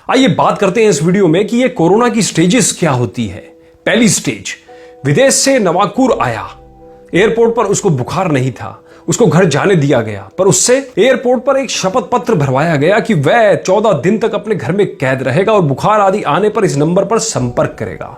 आइए बात करते हैं इस वीडियो में कि ये कोरोना की स्टेजेस क्या होती है। पहली स्टेज, विदेश से नवांकुर आया, एयरपोर्ट पर उसको बुखार नहीं था, उसको घर जाने दिया गया, पर उससे एयरपोर्ट पर एक शपथ पत्र भरवाया गया कि वह 14 दिन तक अपने घर में कैद रहेगा और बुखार आदि आने पर इस नंबर पर संपर्क करेगा।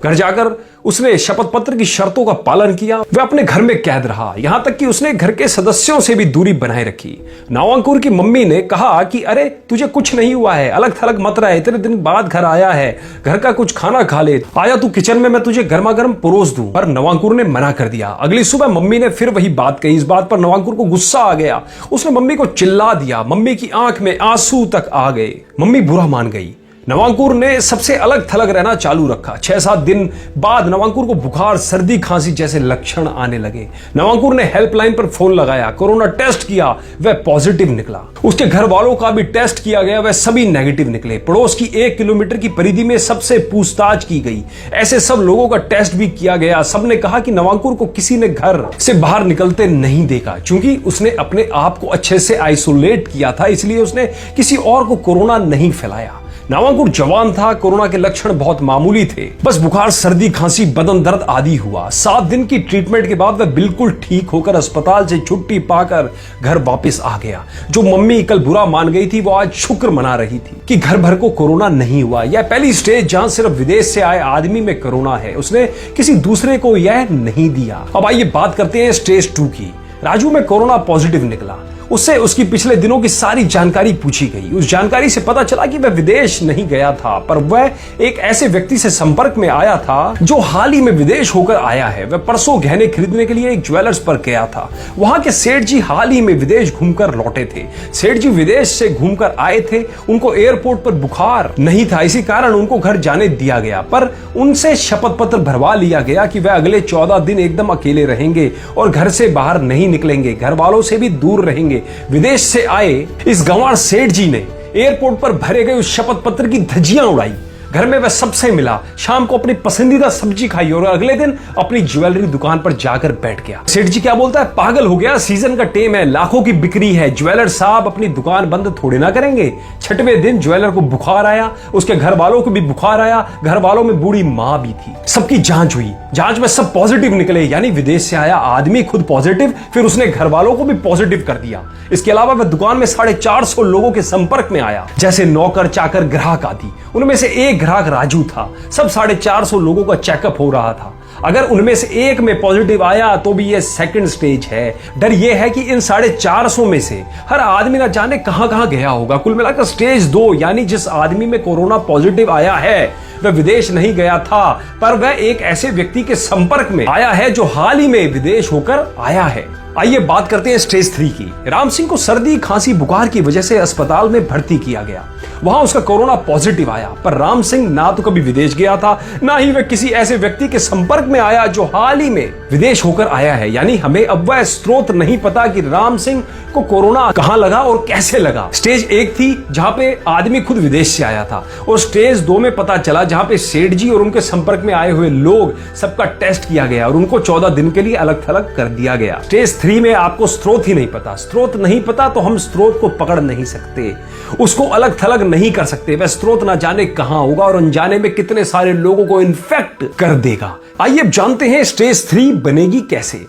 घर जाकर उसने शपथ पत्र की शर्तों का पालन किया, वह अपने घर में कैद रहा, यहां तक कि उसने घर के सदस्यों से भी दूरी बनाए रखी। नवांकुर की मम्मी ने कहा कि अरे तुझे कुछ नहीं हुआ है, अलग थलग मत रहे, इतने दिन बाद घर आया है, घर का कुछ खाना खा ले, आया तू किचन में, मैं तुझे गर्मा गर्म परोस दूं। पर नवांकुर ने मना कर दिया। अगली सुबह मम्मी ने फिर वही बात कही। इस बात पर नवांकुर को गुस्सा आ गया, उसने मम्मी को चिल्ला दिया, मम्मी की आंख में आंसू तक आ गए। मम्मी बुरा मान गई। नवांकुर ने सबसे अलग थलग रहना चालू रखा। 6-7 दिन बाद नवांकुर को बुखार, सर्दी, खांसी जैसे लक्षण आने लगे। नवांकुर ने हेल्पलाइन पर फोन लगाया, कोरोना टेस्ट किया, वह पॉजिटिव निकला। उसके घर वालों का भी टेस्ट किया गया, वह सभी नेगेटिव निकले। पड़ोस की 1 किलोमीटर की परिधि में सबसे पूछताछ की गई, ऐसे सब लोगों का टेस्ट भी किया गया। सबने कहा कि नवांकुर को किसी ने घर से बाहर निकलते नहीं देखा, क्योंकि उसने अपने आप को अच्छे से आइसोलेट किया था, इसलिए उसने किसी और को कोरोना नहीं फैलाया। नवांकुर जवान था, कोरोना के लक्षण बहुत मामूली थे, बस बुखार, सर्दी, खांसी, बदन दर्द आदि हुआ। 7 दिन की ट्रीटमेंट के बाद वह बिल्कुल ठीक होकर अस्पताल से छुट्टी पाकर घर वापस आ गया। जो मम्मी कल बुरा मान गई थी, वो आज शुक्र मना रही थी कि घर भर को कोरोना नहीं हुआ। यह पहली स्टेज जहां सिर्फ विदेश से आए आदमी में कोरोना है, उसने किसी दूसरे को यह नहीं दिया। अब आइए बात करते हैं स्टेज 2 की। राजू में कोरोना पॉजिटिव निकला। उससे उसकी पिछले दिनों की सारी जानकारी पूछी गई। उस जानकारी से पता चला कि वह विदेश नहीं गया था, पर वह एक ऐसे व्यक्ति से संपर्क में आया था जो हाल ही में विदेश होकर आया है। वह परसों गहने खरीदने के लिए एक ज्वेलर्स पर गया था। वहां के सेठ जी हाल ही में विदेश घूमकर लौटे थे। सेठ जी विदेश से घूमकर आए थे, उनको एयरपोर्ट पर बुखार नहीं था, इसी कारण उनको घर जाने दिया गया, पर उनसे शपथ पत्र भरवा लिया गया कि वह अगले 14 दिन एकदम अकेले रहेंगे और घर से बाहर नहीं निकलेंगे, घर वालों से भी दूर रहेंगे। विदेश से आए इस गंवार सेठ जी ने एयरपोर्ट पर भरे गए उस शपथ पत्र की धज्जियां उड़ाई। घर में वह सबसे मिला, शाम को अपनी पसंदीदा सब्जी खाई और अगले दिन अपनी ज्वेलरी दुकान पर जाकर बैठ गया। सेठ जी क्या बोलता है, पागल हो गया, सीजन का टाइम है, लाखों की बिक्री है, ज्वेलर साहब अपनी दुकान बंद थोड़े ना करेंगे। 6वें दिन ज्वेलर को बुखार आया, उसके घर वालों को भी बुखार आया, घर वालों में बूढ़ी मां भी थी। सबकी जांच हुई, जांच में सब पॉजिटिव निकले, यानी विदेश से आया आदमी खुद पॉजिटिव, फिर उसने घर वालों को भी पॉजिटिव कर दिया। इसके अलावा वह दुकान में 450 लोगों के संपर्क में आया, जैसे नौकर, चाकर, ग्राहक आदि। उनमें से एक ग्राहक राजू था। सब 450 लोगों का चेकअप हो रहा था। अगर उनमें से एक में पॉजिटिव आया तो भी यह सेकंड स्टेज है। डर यह है कि इन 450 में से हर आदमी ना जाने कहां कहां गया होगा। कुल मिलाकर स्टेज 2, यानी जिस आदमी में कोरोना पॉजिटिव आया है वह विदेश नहीं गया था, पर वह एक ऐसे व्यक्ति के संपर्क में आया है जो हाल ही में विदेश होकर आया है। आइए बात करते हैं स्टेज 3 की। राम सिंह को सर्दी, खांसी, बुखार की वजह से अस्पताल में भर्ती किया गया। वहां उसका कोरोना पॉजिटिव आया, पर राम सिंह ना तो कभी विदेश गया था, ना ही वह किसी ऐसे व्यक्ति के संपर्क में आया जो हाल ही में विदेश होकर आया है। यानी हमें अब वह स्रोत नहीं पता कि राम सिंह को कोरोना कहां लगा और कैसे लगा। स्टेज 1 थी जहां पे आदमी खुद विदेश से आया था, और स्टेज 2 में पता चला जहां पे सेठ जी और उनके संपर्क में आए हुए लोग सबका टेस्ट किया गया और उनको 14 दिन के लिए अलग थलग कर दिया गया। स्टेज 3 में आपको स्रोत ही नहीं पता। स्रोत नहीं पता तो हम स्रोत को पकड़ नहीं सकते, उसको अलग थलग नहीं कर सकते। वह स्रोत ना जाने कहां होगा और अनजाने में कितने सारे लोगों को इन्फेक्ट कर देगा। आइए अब जानते हैं स्टेज 3 बनेगी कैसे।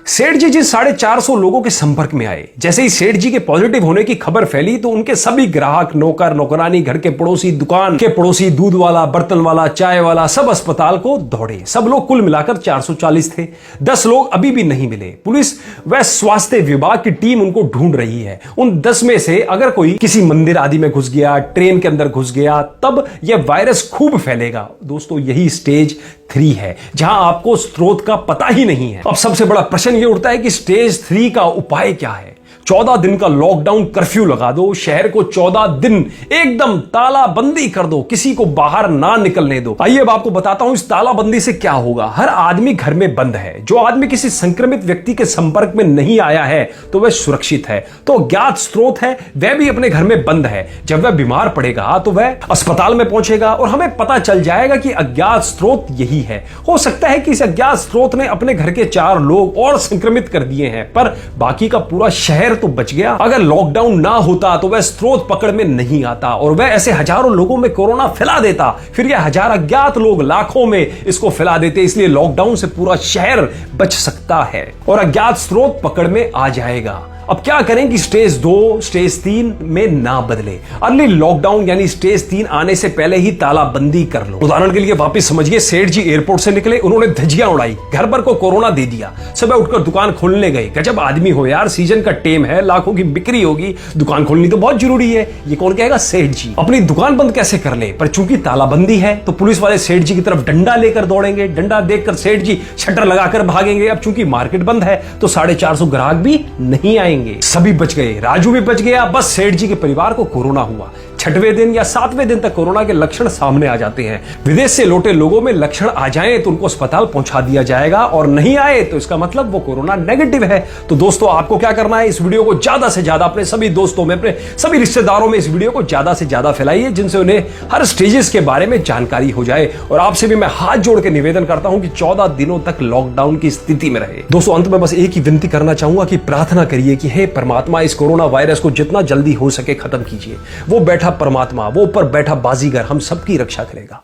सेठ जी जिन 450 लोगों के संपर्क में आए, जैसे ही सेठ जी के पॉजिटिव होने की खबर फैली तो उनके सभी ग्राहक, नौकर, नौकरानी, घर के पड़ोसी, दुकान के पड़ोसी, दूध वाला, बर्तन वाला, चाय वाला, सब अस्पताल को दौड़े। सब लोग कुल मिलाकर 440 थे। 10 लोग अभी भी नहीं मिले। पुलिस व स्वास्थ्य विभाग की टीम उनको ढूंढ रही है। उन 10 में से अगर कोई किसी मंदिर आदि में घुस गया, ट्रेन के अंदर घुस गया, तब यह वायरस खूब फैलेगा। दोस्तों यही स्टेज 3 है, जहां आपको स्रोत का पता ही नहीं है। अब सबसे बड़ा प्रश्न यह उठता है कि स्टेज 3 का उपाय क्या है। 14 दिन का लॉकडाउन, कर्फ्यू लगा दो, शहर को 14 दिन एकदम तालाबंदी कर दो, किसी को बाहर ना निकलने दो। आइए अब आपको बताता हूं इस तालाबंदी से क्या होगा। हर आदमी घर में बंद है। जो आदमी किसी संक्रमित व्यक्ति के संपर्क में नहीं आया है तो वह सुरक्षित है, तो अज्ञात स्रोत है वह भी अपने घर में बंद है। जब वह बीमार पड़ेगा तो वह अस्पताल में पहुंचेगा और हमें पता चल जाएगा कि अज्ञात स्रोत यही है। हो सकता है कि इस अज्ञात स्रोत ने अपने घर के 4 लोग और संक्रमित कर दिए हैं, पर बाकी का पूरा शहर तो बच गया। अगर लॉकडाउन ना होता तो वह स्रोत पकड़ में नहीं आता और वह ऐसे हजारों लोगों में कोरोना फैला देता, फिर यह हजार अज्ञात लोग लाखों में इसको फैला देते। इसलिए लॉकडाउन से पूरा शहर बच सकता है और अज्ञात स्रोत पकड़ में आ जाएगा। अब क्या करें कि स्टेज 2, स्टेज 3 में ना बदले। अर्ली लॉकडाउन यानी स्टेज 3 आने से पहले ही तालाबंदी कर लो। उदाहरण के लिए वापस समझिए, सेठ जी एयरपोर्ट से निकले, उन्होंने धज्जियां उड़ाई, घर भर को कोरोना दे दिया, सुबह उठकर दुकान खोलने गए। गजब आदमी हो यार, सीजन का टेम है, लाखों की बिक्री होगी, दुकान खोलनी तो बहुत जरूरी है। ये कौन कहेगा? सेठ जी अपनी दुकान बंद कैसे कर ले, पर चूंकि तालाबंदी है तो पुलिस वाले सेठ जी की तरफ डंडा लेकर दौड़ेंगे। डंडा देखकर सेठ जी शटर लगाकर भागेंगे। अब चूंकि मार्केट बंद है तो 450 ग्राहक भी नहीं आएंगे। सभी बच गए, राजू भी बच गया। बस सेठ जी के परिवार को कोरोना हुआ। 6वें दिन या 7वें दिन तक कोरोना के लक्षण सामने आ जाते हैं। विदेश से लौटे लोगों में लक्षण आ जाएं तो उनको अस्पताल पहुंचा दिया जाएगा और नहीं आए तो इसका मतलब वो कोरोना नेगेटिव है। तो दोस्तों आपको क्या करना है, इस वीडियो को ज्यादा से ज्यादा अपने सभी दोस्तों में, अपने सभी रिश्तेदारों में इस वीडियो को ज्यादा से ज्यादा फैलाइए, जिनसे उन्हें हर स्टेजेस के बारे में जानकारी हो जाए। और आपसे भी मैं हाथ जोड़ के निवेदन करता हूं कि 14 दिनों तक लॉकडाउन की स्थिति में रहे। दोस्तों अंत में बस एक ही विनती करना चाहूंगा कि प्रार्थना करिए कि हे परमात्मा, इस कोरोना वायरस को जितना जल्दी हो सके खत्म कीजिए। वो बैठा परमात्मा, वो ऊपर बैठा बाजीगर हम सबकी रक्षा करेगा।